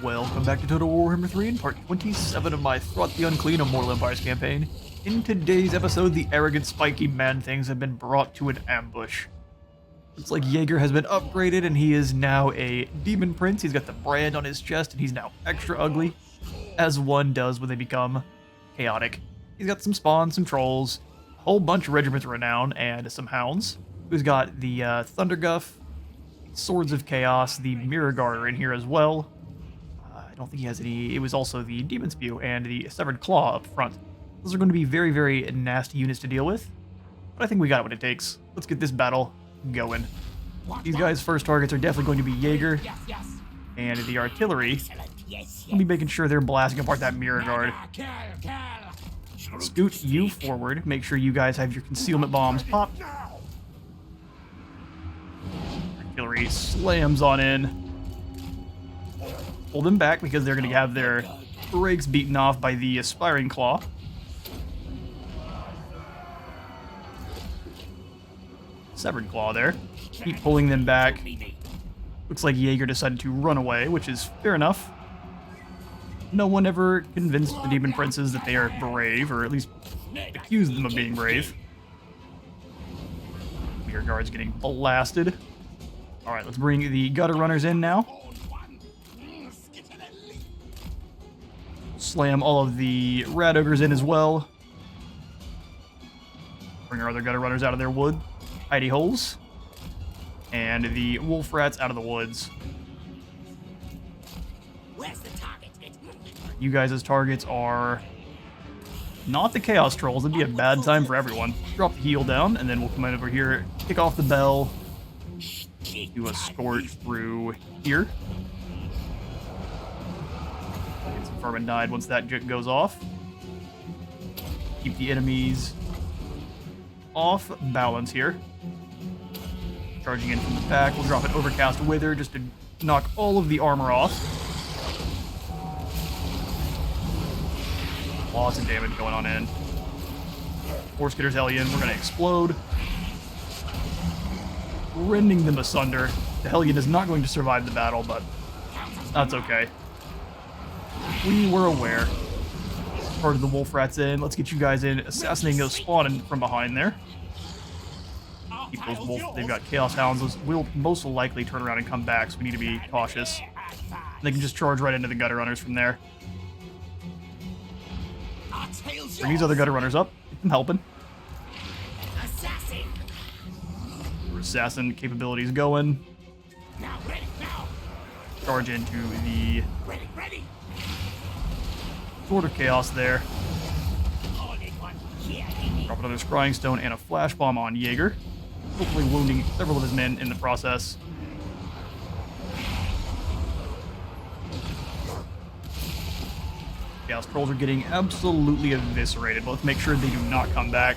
Welcome back to Total Warhammer 3 in part 27 of my Throt the Unclean Immortal Empires campaign. In today's episode, the arrogant, spiky man-things have been brought to an ambush. Looks like Jaeger has been upgraded and he is now a demon prince. He's got the brand on his chest and he's now extra ugly, as one does when they become chaotic. He's got some spawns, some trolls, a whole bunch of regiments of renown, and some hounds. He's got the Thunderguff, Swords of Chaos, the Mirror Guard are in here as well. I don't think he has any. It was also the Demon Spew and the Severed Claw up front. Those are going to be very, very nasty units to deal with, but I think we got what it takes. Let's get this battle going. These guys' first targets are definitely going to be Jaeger, and the artillery. We'll be making sure they're blasting apart that Mirror Guard. Scoot you forward. Make sure you guys have your concealment bombs popped. Artillery slams on in. Pull them back because they're going to have their brakes beaten off by the Aspiring Claw. Severed Claw there. Keep pulling them back. Looks like Jaeger decided to run away, which is fair enough. No one ever convinced the Demon Princes that they are brave, or at least accused them of being brave. Mirror Guard's getting blasted. Alright, let's bring the Gutter Runners in now. Slam all of the Rat Ogres in as well. Bring our other Gutter Runners out of their wood. Hidey holes. And the Wolf Rats out of the woods. Where's the target? You guys' targets are not the Chaos Trolls. It'd be a bad time for everyone. Drop the heal down, and then we'll come in over here, kick off the bell, do a scorch through here. Get some Vermin died once that goes off. Keep the enemies off balance here. Charging in from the back, we'll drop an Overcast Wither just to knock all of the armor off. Lots of damage going on in. Force Kitter's Hellion, we're going to explode. Rending them asunder. The Hellion is not going to survive the battle, but that's okay. We were aware. Part of the Wolf Rats in. Let's get you guys in, assassinating those spawning from behind there. Keep those wolves. They've got Chaos Hounds. Those will most likely turn around and come back, so we need to be cautious. They can just charge right into the Gutter Runners from there. Bring these other Gutter Runners up. Get them helping. Assassin capabilities going. Charge into the Sword of Chaos there. Drop another Scrying Stone and a Flash Bomb on Jaeger. Hopefully wounding several of his men in the process. Chaos Trolls are getting absolutely eviscerated, but let's make sure they do not come back.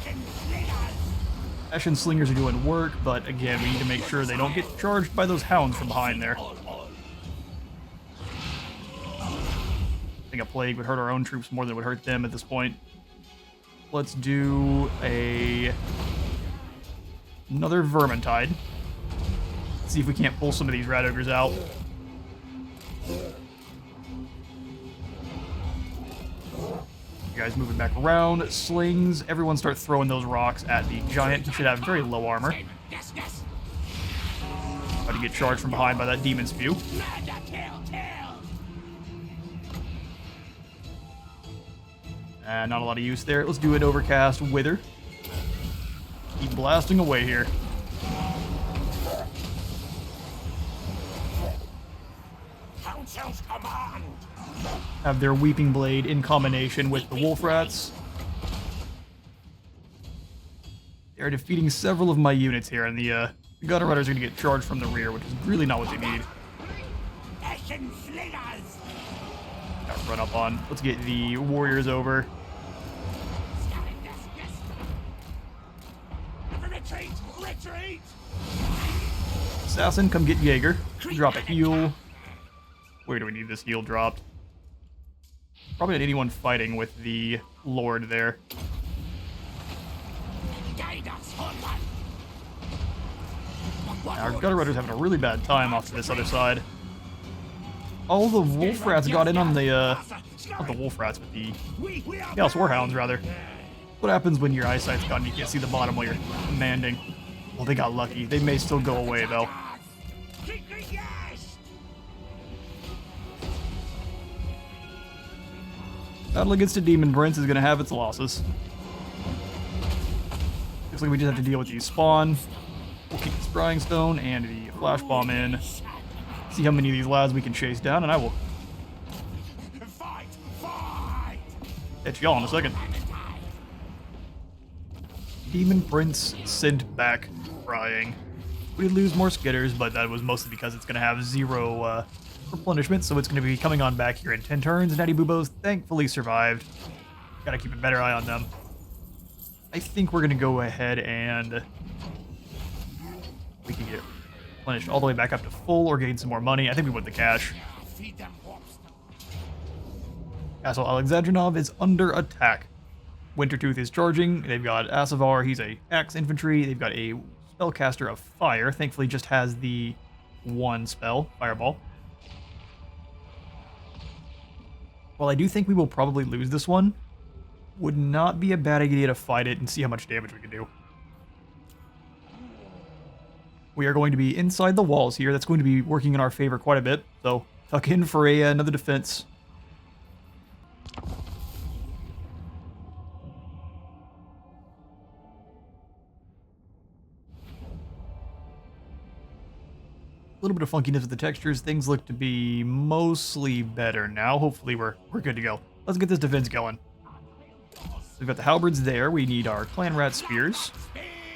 Ashen Slingers are doing work, but again, we need to make sure they don't get charged by those hounds from behind there. I think a plague would hurt our own troops more than it would hurt them at this point. Let's do another Vermintide. See if we can't pull some of these Rat Ogres out. You guys moving back around. Slings. Everyone start throwing those rocks at the giant. He should have very low armor. About to get charged from behind by that Demon Spew. Not a lot of use there. Let's do an Overcast Wither. Keep blasting away here. Have their Weeping Blade in combination with the Wolf Rats. They're defeating several of my units here, and the Gutter Runners are going to get charged from the rear, which is really not what they need. Gotta run up on. Let's get the Warriors over. Retreat! Assassin, come get Jaeger. Drop a heal. Where do we need this heal dropped? Probably not anyone fighting with the Lord there. Our Gutter Runners having a really bad time off to this other side. all the wolf rats got in on the, not the wolf rats, but the Chaos Warhounds, rather. What happens when your eyesight's gone and you can't see the bottom while you're commanding? Well, they got lucky. They may still go away, though. Battle against a Demon Prince is going to have its losses. Looks like we just have to deal with the spawn. We'll keep the Scrying Stone and the Flash Bomb in. See how many of these lads we can chase down, and I will hit y'all in a second. Demon Prince sent back crying. We lose more skitters, but that was mostly because it's going to have 0 replenishment, so it's going to be coming on back here in 10 turns. Natty Boobos thankfully survived. Gotta keep a better eye on them. I think we're going to go ahead and we can get replenished all the way back up to full or gain some more money. I think we want the cash. Castle Alexandov is under attack. Wintertooth is charging. They've got Asavar, he's a axe infantry. They've got a spellcaster of fire. Thankfully just has the 1 spell, Fireball. While I do think we will probably lose this one, would not be a bad idea to fight it and see how much damage we can do. We are going to be inside the walls here. That's going to be working in our favor quite a bit. So tuck in for another defense. A little bit of funkiness with the textures. Things look to be mostly better now. Hopefully we're good to go. Let's get this defense going. We've got the halberds there. We need our clan rat spears.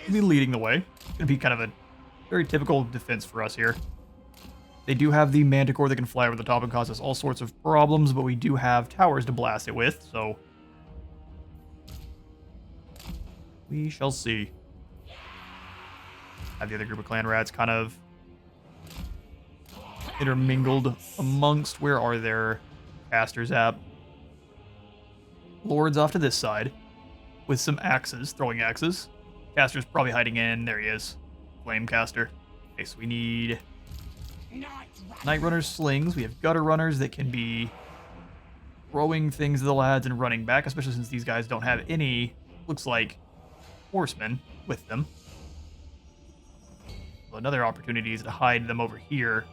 We'll be leading the way. It's going to be kind of a very typical defense for us here. They do have the manticore that can fly over the top and cause us all sorts of problems, but we do have towers to blast it with, so we shall see. Have the other group of clan rats kind of intermingled amongst. Where are their casters at? Lord's off to this side with some axes, throwing axes. Caster's probably hiding in. There he is. Flame caster. Okay, so we need Night Runners slings. We have gutter runners that can be throwing things to the lads and running back, especially since these guys don't have any, looks like, horsemen with them. So another opportunity is to hide them over here.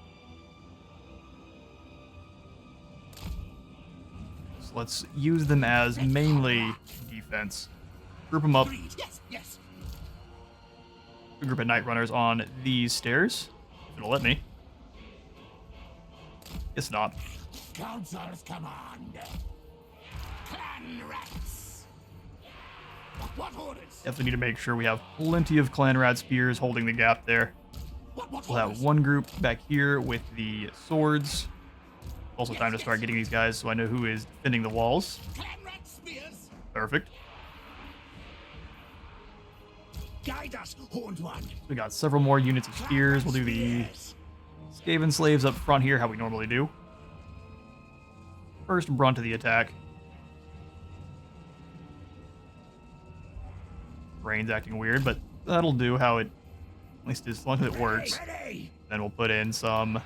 So let's use them as mainly defense. Group them up. Yes. A group of Night Runners on these stairs. If it'll let me. It's not. Council's command. Clan rats. What orders? Definitely need to make sure we have plenty of clan rat spears holding the gap there. We'll have one group back here with the swords. Also time to start getting these guys so I know who is defending the walls. Clan rat spears. Perfect. Guide us, horned one. We got several more units of spears. We'll do the Skaven slaves up front here, how we normally do. First brunt of the attack. Rain's acting weird, but that'll do how it, at least as long as it works. Then we'll put in some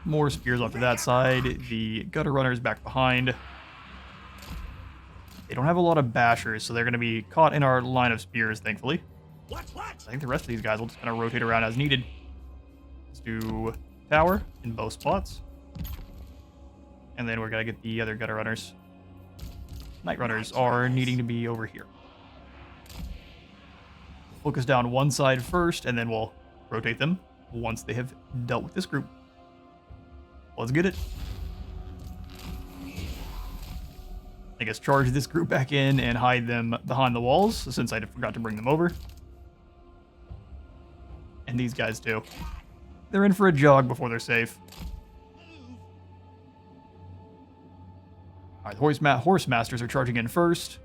more spears onto that side. The gutter runners back behind. They don't have a lot of bashers, so they're going to be caught in our line of spears, thankfully. What? I think the rest of these guys will just kind of rotate around as needed. Let's do tower in both spots. And then we're going to get the other gutter runners. Night runners are needing to be over here. Focus down one side first, and then we'll rotate them once they have dealt with this group. Let's get it. I guess charge this group back in and hide them behind the walls, since I forgot to bring them over. And these guys too. They're in for a jog before they're safe. Alright, the horse masters are charging in first.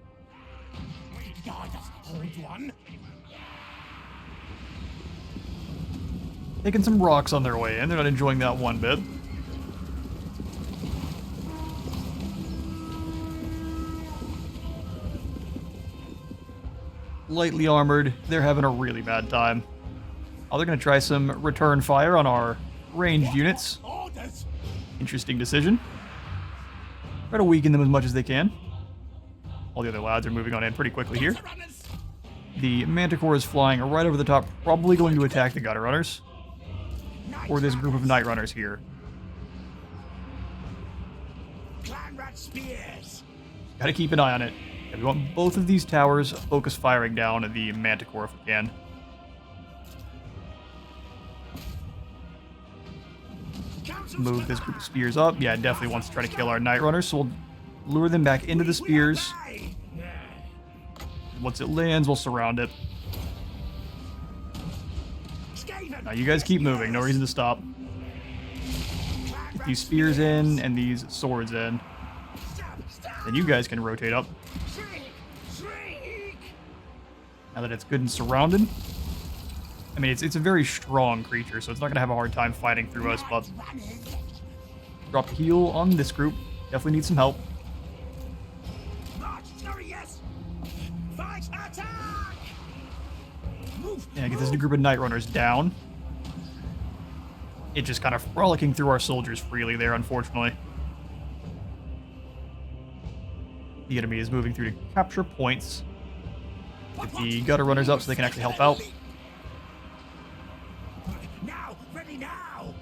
Guide us, horned one. Taking some rocks on their way in. They're not enjoying that one bit. Lightly armored. They're having a really bad time. Oh, they're going to try some return fire on our ranged units. orders. Interesting decision. Try to weaken them as much as they can. All the other lads are moving on in pretty quickly here. Gutter runners. The Manticore is flying right over the top, probably going to attack the Gutter Runners. Or this group of Night Runners here. Clan rat spears. Gotta keep an eye on it. Yeah, we want both of these towers focus firing down at the Manticore if we can. Move this group of spears up. Yeah, it definitely wants to try to kill our Night Runners, so we'll lure them back into the spears. Once it lands, we'll surround it. Now you guys keep moving, no reason to stop. Get these spears in and these swords in. Then you guys can rotate up. Now that it's good and surrounded. I mean, it's a very strong creature, so it's not going to have a hard time fighting through us, but... Drop a heal on this group. Definitely need some help. Yeah, get this new group of Night Runners down. It just kind of frolicking through our soldiers freely there, unfortunately. The enemy is moving through to capture points. Get the Gutter Runners up so they can actually help out. Now, ready now.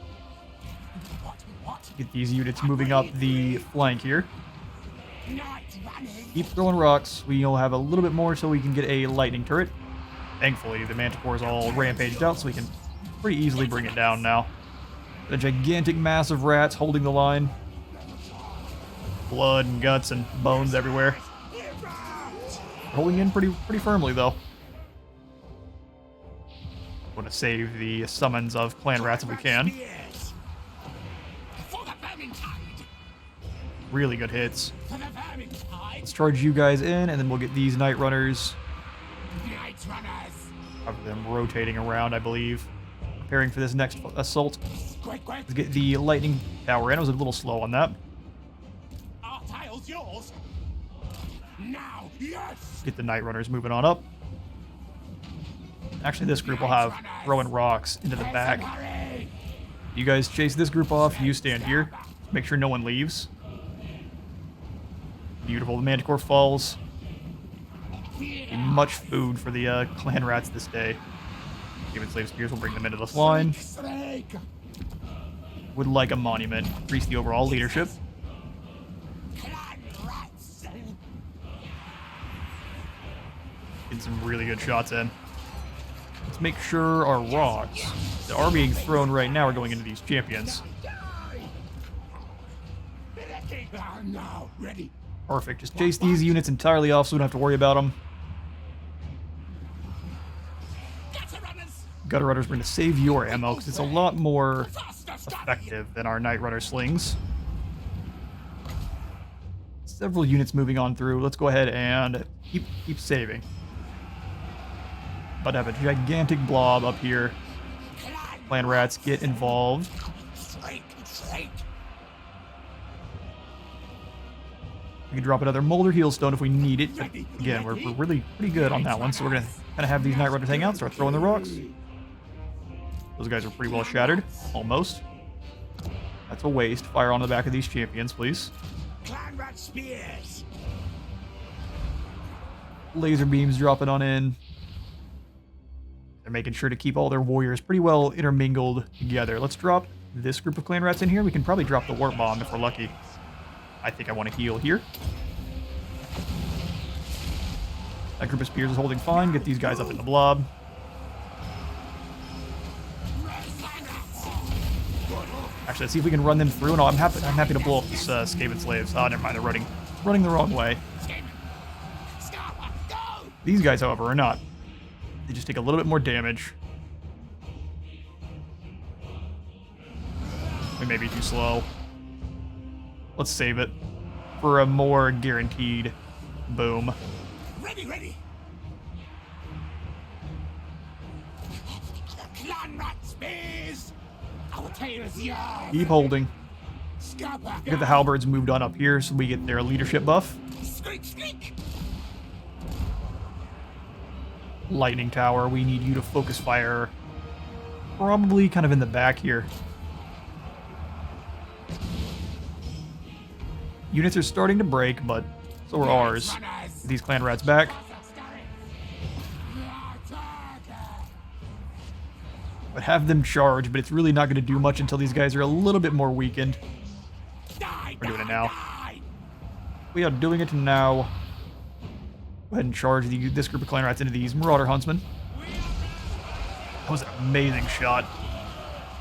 Get these units moving up the flank here. Night running. Keep throwing rocks. We'll have a little bit more so we can get a lightning turret. Thankfully, the Manticore is all rampaged out, so we can pretty easily bring it down now. A gigantic mass of rats holding the line. Blood and guts and bones everywhere. Holding in pretty firmly, though. Want to save the summons of clan rats if we can. For the Vermintide. Really good hits. For the Vermintide. Let's charge you guys in, and then we'll get these Night Runners. Night runners. Cover them rotating around, I believe. Preparing for this next assault. Quick, quick. Let's get the lightning tower in. I was a little slow on that. Our tile's yours. Now, yes. Get the Night Runners moving on up. Actually, this group will have throwing rocks into the back. You guys chase this group off. You stand here. Make sure no one leaves. Beautiful. The Manticore falls. Much food for the clan rats this day. Given slave spears will bring them into this line. Would like a monument. Increase the overall leadership. Get some really good shots in. Let's make sure our rocks that are being thrown right now are going into these champions. Now, ready. Perfect. Just chase these units entirely off so we don't have to worry about them. Gutter Runners are going to save your ammo because it's a lot more effective than our Night Runner slings. Several units moving on through. Let's go ahead and keep saving. About to have a gigantic blob up here. Clan rats, get involved. We can drop another Molder Heelstone if we need it. But again, we're really pretty good on that one, so we're going to kind of have these Night Runners hang out, start throwing the rocks. Those guys are pretty well shattered. Almost. That's a waste. Fire on the back of these champions, please. Clan rat spears. Laser beams dropping on in. They're making sure to keep all their warriors pretty well intermingled together. Let's drop this group of clan rats in here. We can probably drop the warp bomb if we're lucky. I think I want to heal here. That group of spears is holding fine. Get these guys up in the blob. Actually, let's see if we can run them through. No, I'm happy to blow up this Skaven slaves. Oh, never mind. They're running the wrong way. These guys, however, are not. They just take a little bit more damage. We may be too slow. Let's save it for a more guaranteed boom. Ready. Clan rat spears. Our tail is yours. Keep holding. Scupper. Get the halberds moved on up here so we get their leadership buff. Squeak, squeak. Lightning tower, we need you to focus fire. Probably kind of in the back here. Units are starting to break, but so are ours. Get these clan rats back. But have them charge, but it's really not going to do much until these guys are a little bit more weakened. We're doing it now. We are doing it now. Go ahead and charge this group of clan rats into these Marauder Huntsmen. That was an amazing shot.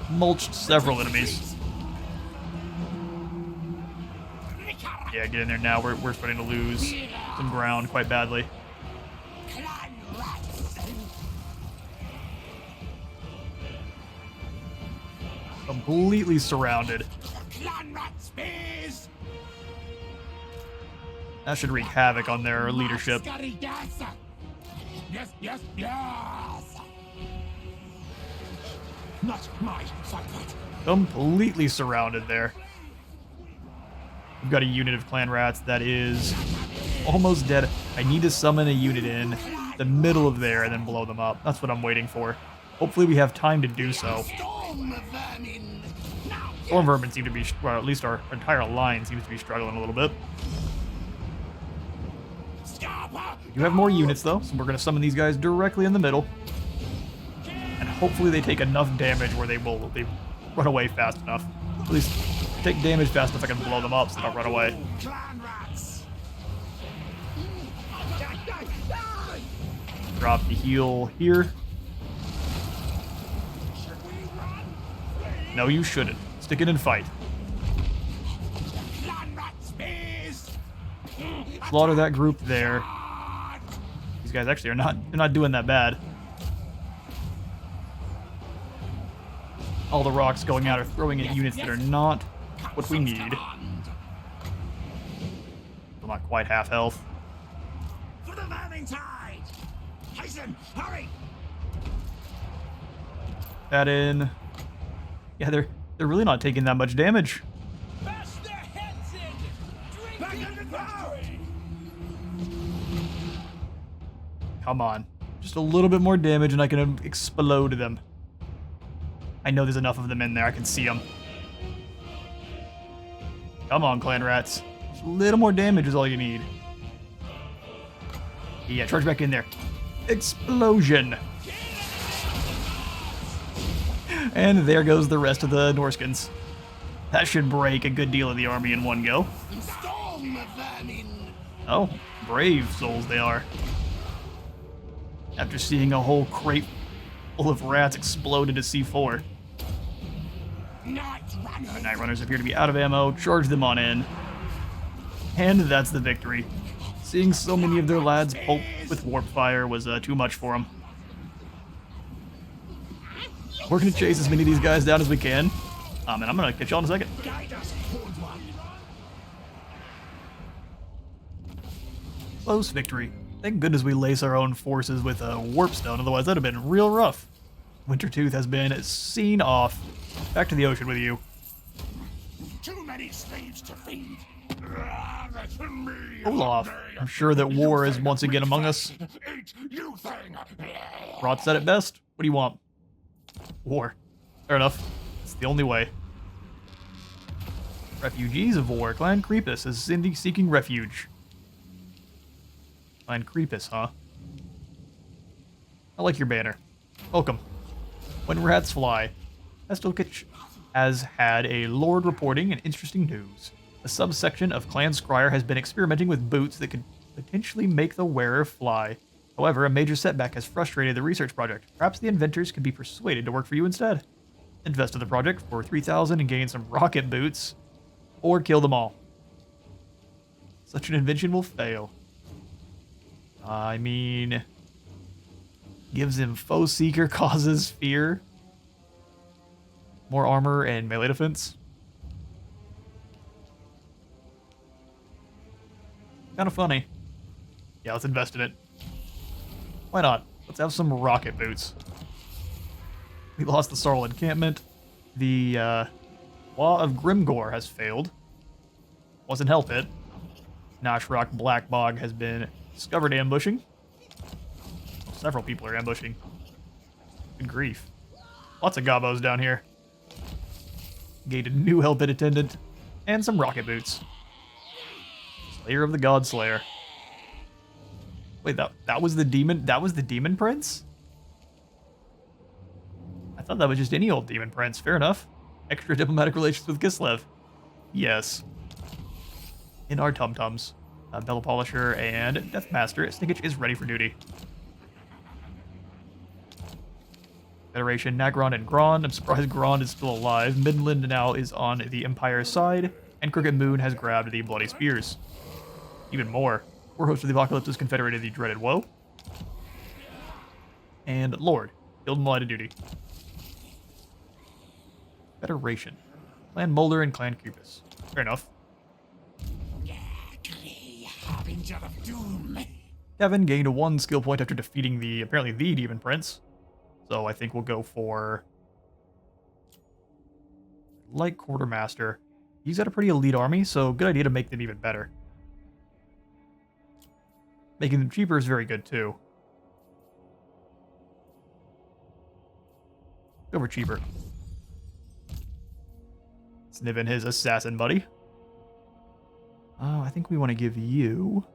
Mulched several enemies. Yeah, get in there now. We're starting to lose some ground quite badly. Completely surrounded. That should wreak havoc on their leadership. Yes, yes, yes. Not my fault. Completely surrounded there. We've got a unit of clan rats that is almost dead. I need to summon a unit in the middle of there and then blow them up. That's what I'm waiting for. Hopefully we have time to do so. Storm Vermin seem to be, well, at least our entire line seems to be struggling a little bit. We do have more units though, so we're going to summon these guys directly in the middle. And hopefully they take enough damage where they run away fast enough. At least take damage fast enough I can blow them up so they don't run away. Drop the heal here. No, you shouldn't. Stick it and fight. Slaughter that group there. These guys actually they're not doing that bad. All the rocks going out are throwing at units that are not what we need. Still not quite half health. For the verming tide! Hasten, hurry! That in. Yeah, they're really not taking that much damage. Bash their heads in! Back underground! Come on. Just a little bit more damage and I can explode them. I know there's enough of them in there. I can see them. Come on, clan rats. Just a little more damage is all you need. Yeah, charge back in there. Explosion. And there goes the rest of the Norskins. That should break a good deal of the army in one go. Oh, brave souls they are. After seeing a whole crate full of rats explode into C4. Our Night Runners appear to be out of ammo. Charge them on in. And that's the victory. Seeing so many of their lads pulp with warp fire was too much for them. We're going to chase as many of these guys down as we can. And I'm going to catch y'all in a second. Close victory. Thank goodness we lace our own forces with a warp stone, otherwise that'd have been real rough. Wintertooth has been seen off. Back to the ocean with you. Too many slaves to feed. Olaf, I'm sure that war is once again among us. Throt said it best. What do you want? War. Fair enough. It's the only way. Refugees of war. Clan Creepus is seeking refuge. Clan Creepus, huh? I like your banner. Welcome. When rats fly. Estelkitch has had a lord reporting and interesting news. A subsection of Clan Scryer has been experimenting with boots that could potentially make the wearer fly. However, a major setback has frustrated the research project. Perhaps the inventors could be persuaded to work for you instead. Invest in the project for 3,000 and gain some rocket boots. Or kill them all. Such an invention will fail. I mean... Gives him foe seeker, causes fear. More armor and melee defense. Kind of funny. Yeah, let's invest in it. Why not? Let's have some rocket boots. We lost the Sorrel encampment. The Law of Grimgore has failed. Wasn't help it. Noshrock Black Bog has been discovered ambushing. Well, several people are ambushing. Good grief. Lots of gobos down here. Gained a new Hellpit attendant. And some rocket boots. Slayer of the Godslayer. Wait, that was the demon. That was the demon prince. I thought that was just any old demon prince. Fair enough. Extra diplomatic relations with Kislev. Yes. In our tum-tums. Bella Polisher and Deathmaster. Snikich is ready for duty. Federation, Nagron and Grond. I'm surprised Grond is still alive. Midland now is on the Empire side, and Crooked Moon has grabbed the Bloody Spears. Even more. War Host of the Apocalypse is confederated the Dreaded Woe. And Lord, killed in the line of duty. Federation. Clan Mulder and Clan Cupus. Fair enough. Harbinger of doom. Kevin gained 1 skill point after defeating apparently the Demon Prince. So I think we'll go for Light Quartermaster. He's got a pretty elite army, so good idea to make them even better. Making them cheaper is very good too. Go for cheaper. Sniven his assassin buddy. Oh, I think we want to give you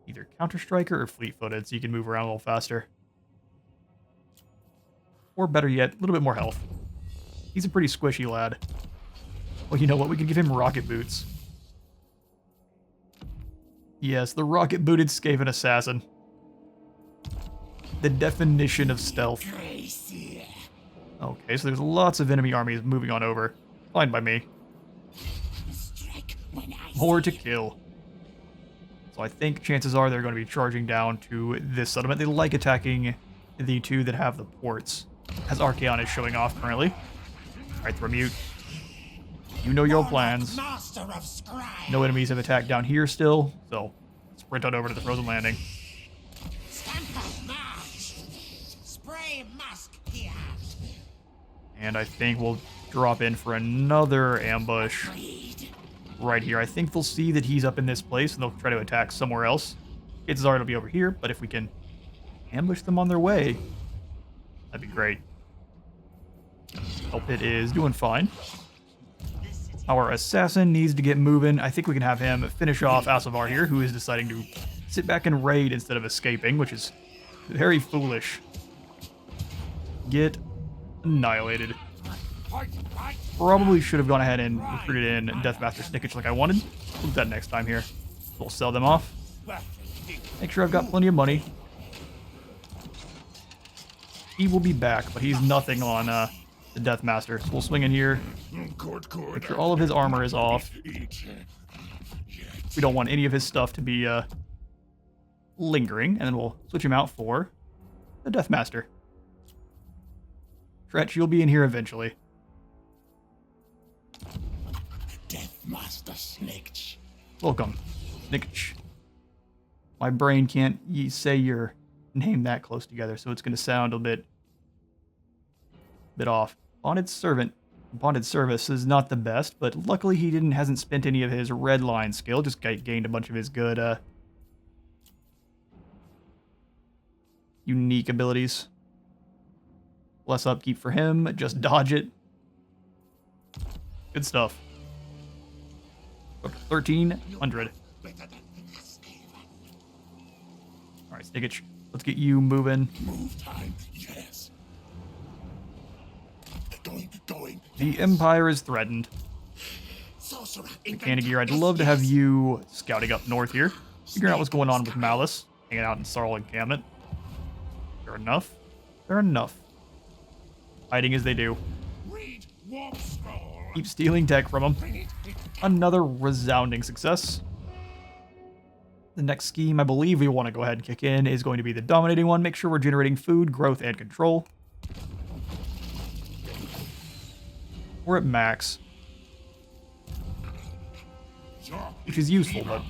either Counter-Striker or Fleet-Footed so you can move around a little faster. Or better yet, a little bit more health. He's a pretty squishy lad. Well, you know what? We can give him Rocket Boots. Yes, the Rocket-Booted Skaven Assassin. The definition of stealth. Okay, so there's lots of enemy armies moving on over. Fine by me. More to kill. So I think chances are they're going to be charging down to this settlement. They like attacking the 2 that have the ports, as Archaon is showing off currently. Alright, Thromute. You know your plans. No enemies have attacked down here still, so sprint on over to the Frozen Landing. And I think we'll drop in for another ambush right here. I think they'll see that he's up in this place and they'll try to attack somewhere else. Chances are it'll be over here, but if we can ambush them on their way, that'd be great. Pit is doing fine. Our assassin needs to get moving. I think we can have him finish off Asavar here, who is deciding to sit back and raid instead of escaping, which is very foolish. Get annihilated. Probably should have gone ahead and recruited in Deathmaster Snikich like I wanted. We'll do that next time here. We'll sell them off. Make sure I've got plenty of money. He will be back, but he's nothing on the Deathmaster. So we'll swing in here. Make sure all of his armor is off. We don't want any of his stuff to be lingering. And then we'll switch him out for the Deathmaster. Tretch, you'll be in here eventually. Deathmaster Snikich. Welcome, Snikich. My brain can't say your name that close together, so it's going to sound a bit off. Bonded Servant. Bonded Service is not the best, but luckily he hasn't spent any of his red line skill, just gained a bunch of his good unique abilities. Less upkeep for him, just dodge it. Good stuff. Up to 1,300. Alright, Snikich, let's get you moving. Move time, yes. Going. The Empire is threatened. Mechanic I'd love to have you scouting up north here. Figuring out what's going on with Malice. Hanging out in Sarl encampment. Fair enough. Fair enough. Hiding as they do. Keep stealing tech from them. Another resounding success. The next scheme I believe we want to go ahead and kick in is going to be the dominating one. Make sure we're generating food, growth, and control. We're at max. Which is useful, but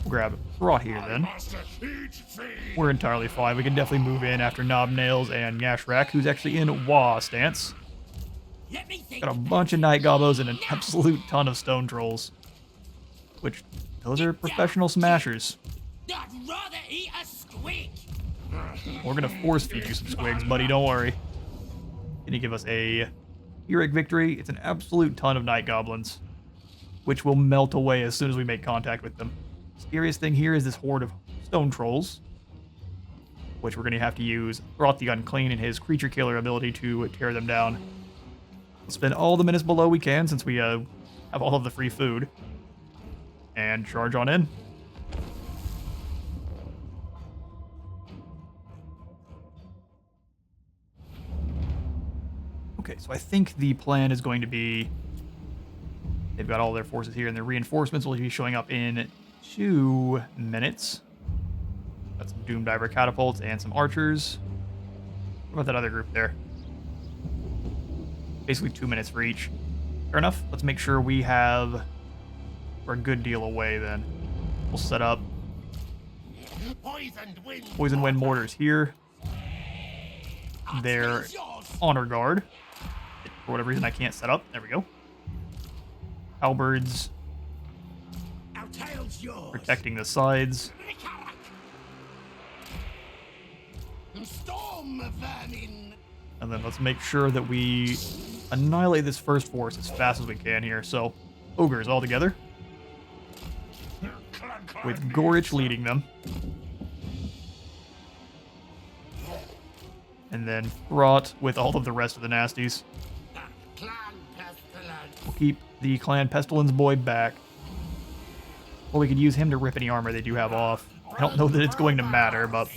we'll grab Throt here then. We're entirely fine. We can definitely move in after Knobnails and Yashrak, who's actually in Wah stance. Got a bunch of Night Gobbos and an absolute ton of Stone Trolls. Which, those are professional smashers. We're gonna force feed you some squigs, buddy, don't worry. Can you give us a Pyrrhic victory. It's an absolute ton of night goblins, which will melt away as soon as we make contact with them. Scariest thing here is this horde of stone trolls, which we're going to have to use Throt the Unclean and his creature killer ability to tear them down. We'll spend all the minutes below we can since we have all of the free food. And charge on in. Okay, so I think the plan is going to be... They've got all their forces here, and their reinforcements will be showing up in 2 minutes. Got some Doom Diver catapults and some archers. What about that other group there? Basically 2 minutes for each. Fair enough. Let's make sure we have... We're a good deal away, then. We'll set up Poison Wind mortars here. Their Honor Guard. For whatever reason, I can't set up. There we go. Halberds. Protecting the sides. And then let's make sure that we annihilate this first force as fast as we can here. So, ogres all together. With Gorich leading them. And then Throt with all of the rest of the nasties. We'll keep the Clan Pestilence boy back. Well, we could use him to rip any armor they do have off. I don't know that it's going to matter, but...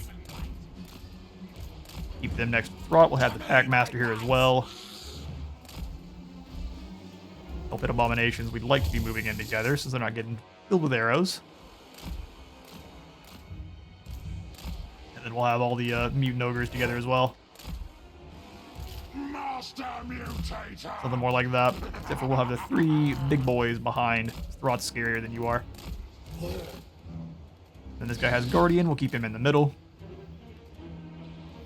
Keep them next to Throt. We'll have the Pack Master here as well. Help hit abominations. We'd like to be moving in together since they're not getting filled with arrows. And then we'll have all the mutant ogres together as well. Something more like that. Except for we'll have the 3 big boys behind. Throt's scarier than you are. Then this guy has Guardian. We'll keep him in the middle.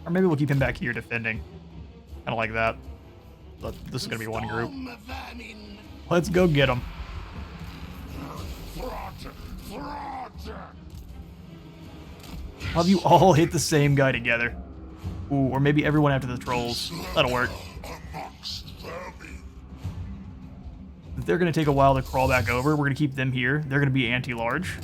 Or maybe we'll keep him back here defending. Kind of like that. But this is going to be one group. Let's go get them. Have you all hit the same guy together? Ooh, or maybe everyone after the trolls. That'll work. If they're going to take a while to crawl back over, we're going to keep them here. They're going to be anti-large.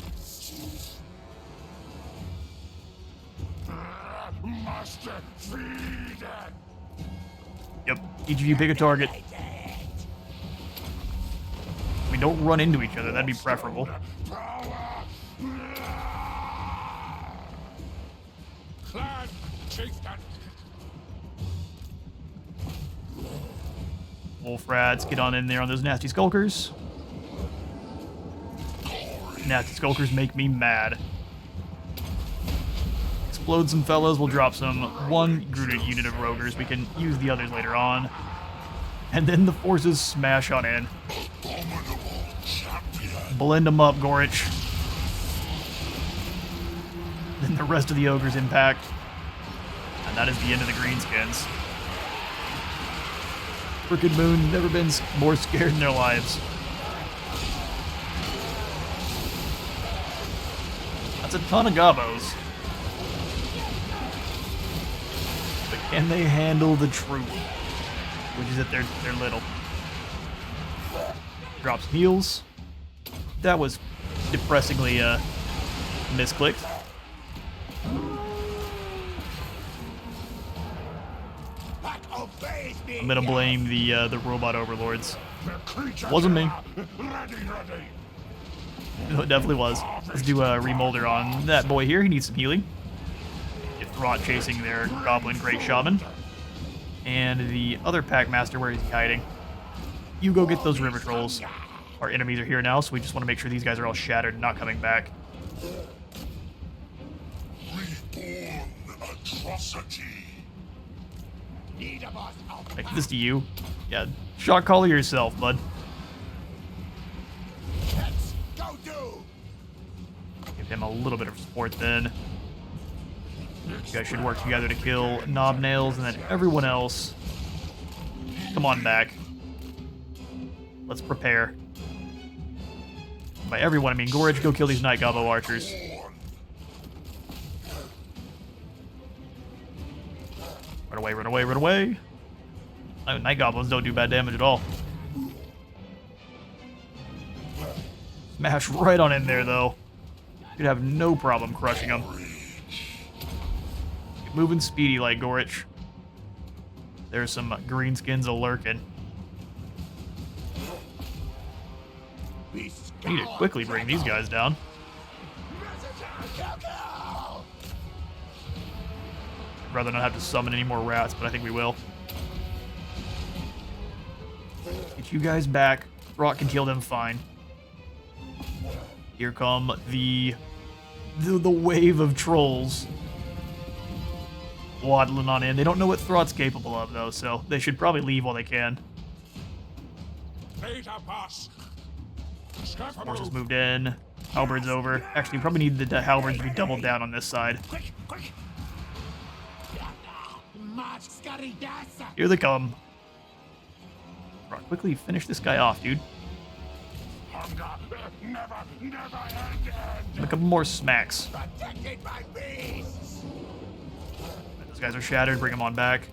Yep, each of you pick a target. We don't run into each other, that'd be preferable. Wolf rats, get on in there on those nasty skulkers. Nasty skulkers make me mad. Explode some fellas, we'll drop some 1 Gruded unit of Rogers. We can use the others later on. And then the forces smash on in. Blend them up, Gorich. Then the rest of the ogres impact. And that is the end of the greenskins. Crooked Moon never been more scared in their lives. That's a ton of gobos. But can they handle the truth? Which is that they're little. Drops heals. That was depressingly misclicked. I'm gonna blame the robot overlords. Wasn't me. No, it definitely was. Let's do a remolder on that boy here. He needs some healing. Get Throt chasing their Goblin Great Shaman. And the other Pack Master, where is he hiding? You go get those river trolls. Our enemies are here now, so we just want to make sure these guys are all shattered and not coming back. Reborn atrocity. Like this to you. Yeah, shot caller yourself, bud. Let's go do. Give him a little bit of support then. You guys should work together to kill Knob Nails, and then everyone else, come on back. Let's prepare. By everyone, I mean Gorich, go kill these Night Gobbo archers. Run away, run away, run away. Night Goblins don't do bad damage at all. Smash right on in there, though. You'd have no problem crushing them. Get moving speedy like Gorich. There's some greenskins a-lurking. Need to quickly bring these guys down. I'd rather not have to summon any more rats, but I think we will. Get you guys back. Throt can kill them fine. Here come the wave of trolls waddling on in. They don't know what Throt's capable of, though, so they should probably leave while they can. Forces moved in. Halberds over. Actually, we probably need the halberds to be doubled down on this side. Here they come. Throt, quickly finish this guy off, dude. A couple more smacks. Those guys are shattered. Bring them on back.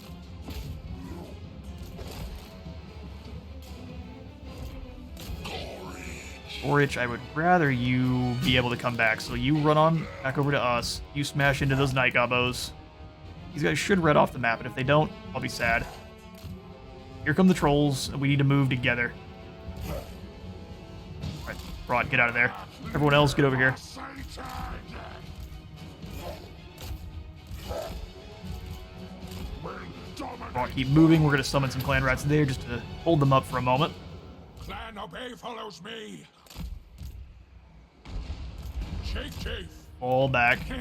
Gorich, I would rather you be able to come back. So you run on back over to us. You smash into those Night Gobbos. These guys should red off the map, and if they don't, I'll be sad. Here come the trolls, and we need to move together. Alright, Throt, get out of there. Everyone else, get over here. Throt, keep moving. We're going to summon some clan rats there just to hold them up for a moment. Clan Obey follows me. Chief. Fall back. I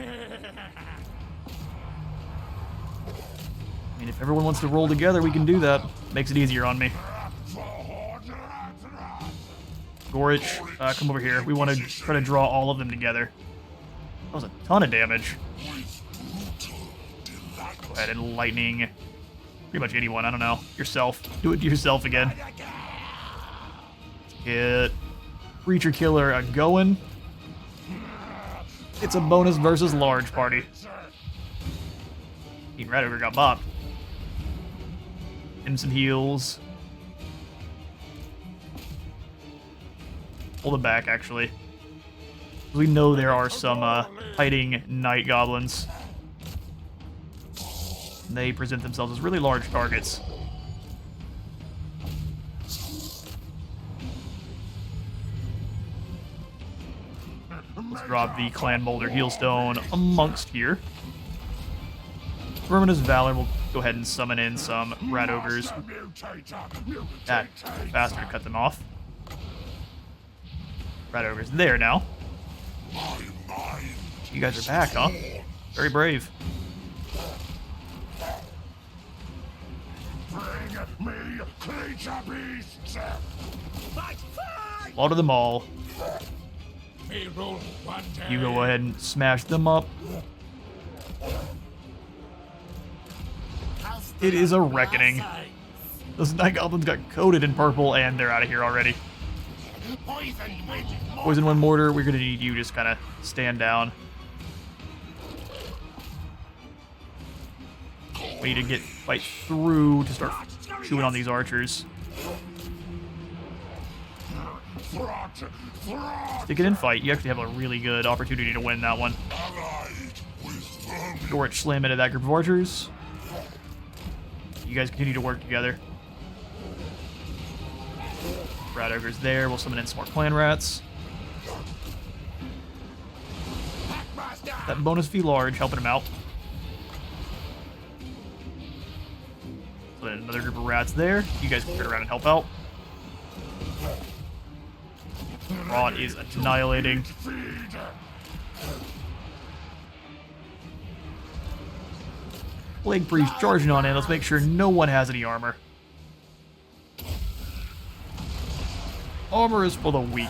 mean, if everyone wants to roll together, we can do that. Makes it easier on me. Gorich, come over here. We want to try to draw all of them together. That was a ton of damage. Go ahead and lightning. Pretty much anyone, I don't know. Yourself. Do it to yourself again. Get Creature Killer going. It's a bonus versus large party. Rat Ogre got bopped. And some heals. Hold it back, actually. We know there are some hiding Night Goblins. They present themselves as really large targets. Let's drop the Clan Boulder Healstone amongst here. Verminous Valor will go ahead and summon in some Rat Ogres. That faster to cut them off. Rat Ogres there now. You guys are back, huh? Very brave. Slaughter them all. You go ahead and smash them up. It is a reckoning. Those Night Goblins got coated in purple and they're out of here already. Poison Wind Mortar, we're gonna need you just kind of stand down. We need to fight through to start chewing on these archers. Stick it in fight. You actually have a really good opportunity to win that one. Gorich slam into that group of archers. You guys continue to work together. Rat Ogre's there. We'll summon in some more clan rats. That bonus fee large, helping him out. Put in another group of rats there. You guys can turn around and help out. Throt is annihilating. Plague Priest charging on in. Let's make sure no one has any armor. Armor is for the weak.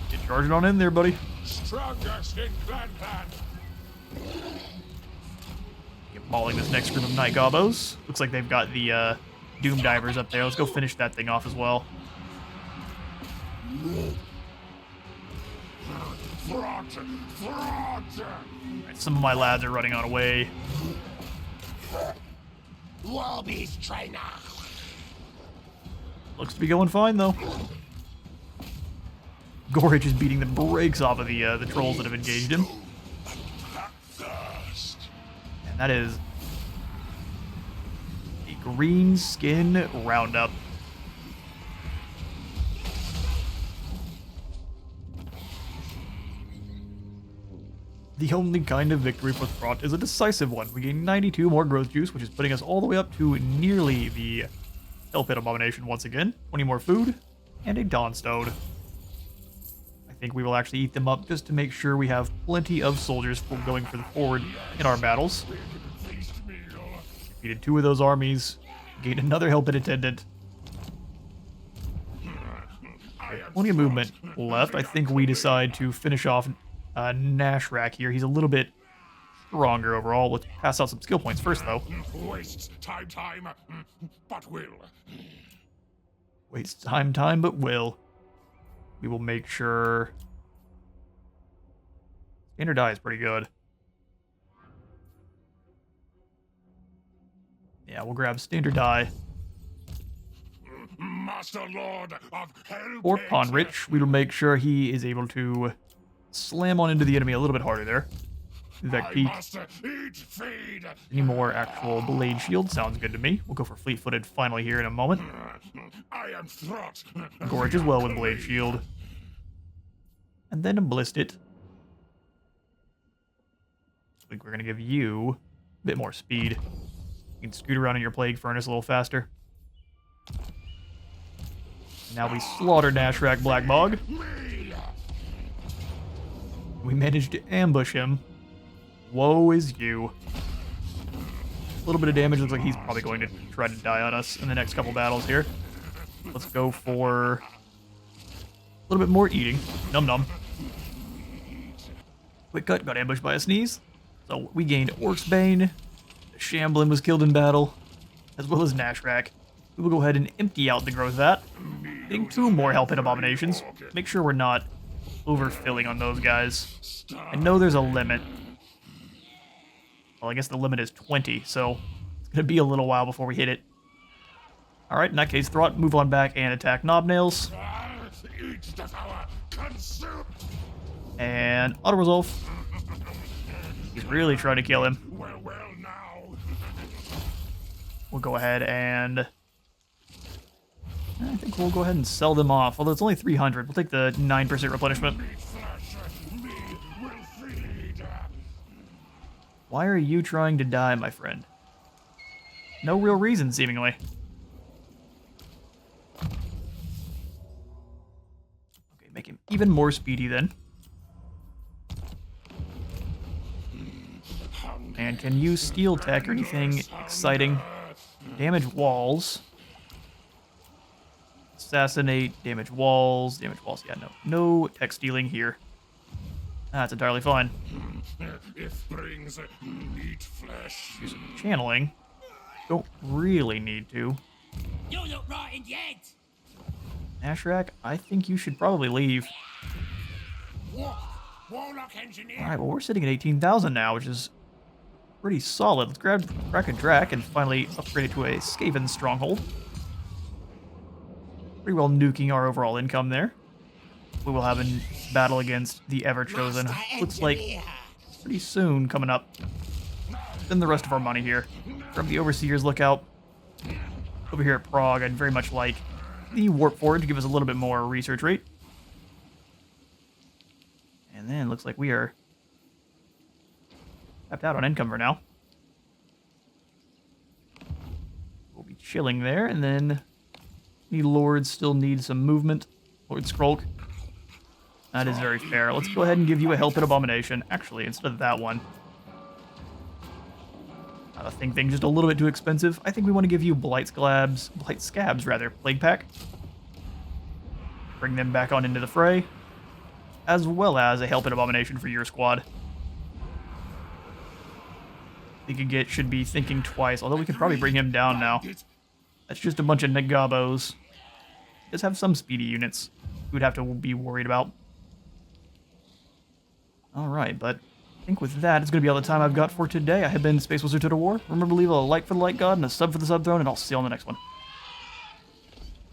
Get charging on in there, buddy. Strongest in Clan. Get mauling this next group of Night Gobbos. Looks like they've got the Doom Divers up there. Let's go finish that thing off as well. Right, some of my lads are running on away. Warbeast trainer. Looks to be going fine, though. Gorich is beating the brakes off of the trolls that have engaged him. And that is a green skin roundup. The only kind of victory for Throt is a decisive one. We gain 92 more growth juice, which is putting us all the way up to nearly the Hell Pit Abomination once again. 20 more food, and a Dawnstone. I think we will actually eat them up just to make sure we have plenty of soldiers for going for the forward in our battles. Defeated 2 of those armies, gained another Hell Pit Attendant. Plenty of movement left. I think we decide to finish off Nashrak here. He's a little bit stronger overall. Let's pass out some skill points first, though. Wastes time, but will. Wastes time, but will. We will make sure... Standard die is pretty good. Yeah, we'll grab Standard die. Master Lord of Hell For Pit. Ponrich, we will make sure he is able to slam on into the enemy a little bit harder there. Vec Peak. Any more actual blade shield? Sounds good to me. We'll go for fleet-footed finally here in a moment. I am Throt. Gorge as well with blade shield. And then a Ballistit. I think we're going to give you a bit more speed. You can scoot around in your Plague Furnace a little faster. Now we slaughter Nashrak Black Bog. We managed to ambush him. Woe is you. A little bit of damage. Looks like he's probably going to try to die on us in the next couple battles here. Let's go for a little bit more eating. Num num. Quick cut. Got ambushed by a sneeze. So we gained Orc's Bane. The Shamblin was killed in battle, as well as Nashrak. We will go ahead and empty out the growth vat. Getting 2 more Hell Pit Abominations. Make sure we're not overfilling on those guys. I know there's a limit. Well, I guess the limit is 20, so it's going to be a little while before we hit it. Alright, in that case, Throt, move on back and attack Knobnails. And auto-resolve. He's really trying to kill him. We'll go ahead and... I think we'll go ahead and sell them off. Although it's only 300. We'll take the 9% replenishment. Why are you trying to die, my friend? No real reason, seemingly. Okay, make him even more speedy then. And can you steel tech or anything exciting? Damage walls. Assassinate, damage walls, yeah, no tech stealing here. That's entirely fine. If brings meat flesh. Do some channeling. Don't really need to. You look rotten yet. Nashrak, I think you should probably leave. Warlock engineer. Alright, well we're sitting at 18,000 now, which is pretty solid. Let's grab Kraken Drak and finally upgrade it to a Skaven Stronghold. Pretty well nuking our overall income there. We will have a battle against the Ever-Chosen. Looks like pretty soon coming up. Then the rest of our money here. From the Overseer's Lookout. Over here at Prague, I'd very much like the Warp Forge to give us a little bit more research rate. And then looks like we are tapped out on income for now. We'll be chilling there, and then the Lords still need some movement. Lord Skrulk. That is very fair. Let's go ahead and give you a Hell Pit Abomination. Actually, instead of that one. I think just a little bit too expensive. I think we want to give you Blight Scabs, Plague Pack. Bring them back on into the fray. As well as a Hell Pit Abomination for your squad. Should be thinking twice, although we could probably bring him down now. That's just a bunch of Negabos. He does have some speedy units we would have to be worried about. Alright, but think with that, it's going to be all the time I've got for today. I have been Space Wizard Total War. Remember to leave a like for the Light God and a sub for the Sub Throne, and I'll see you on the next one.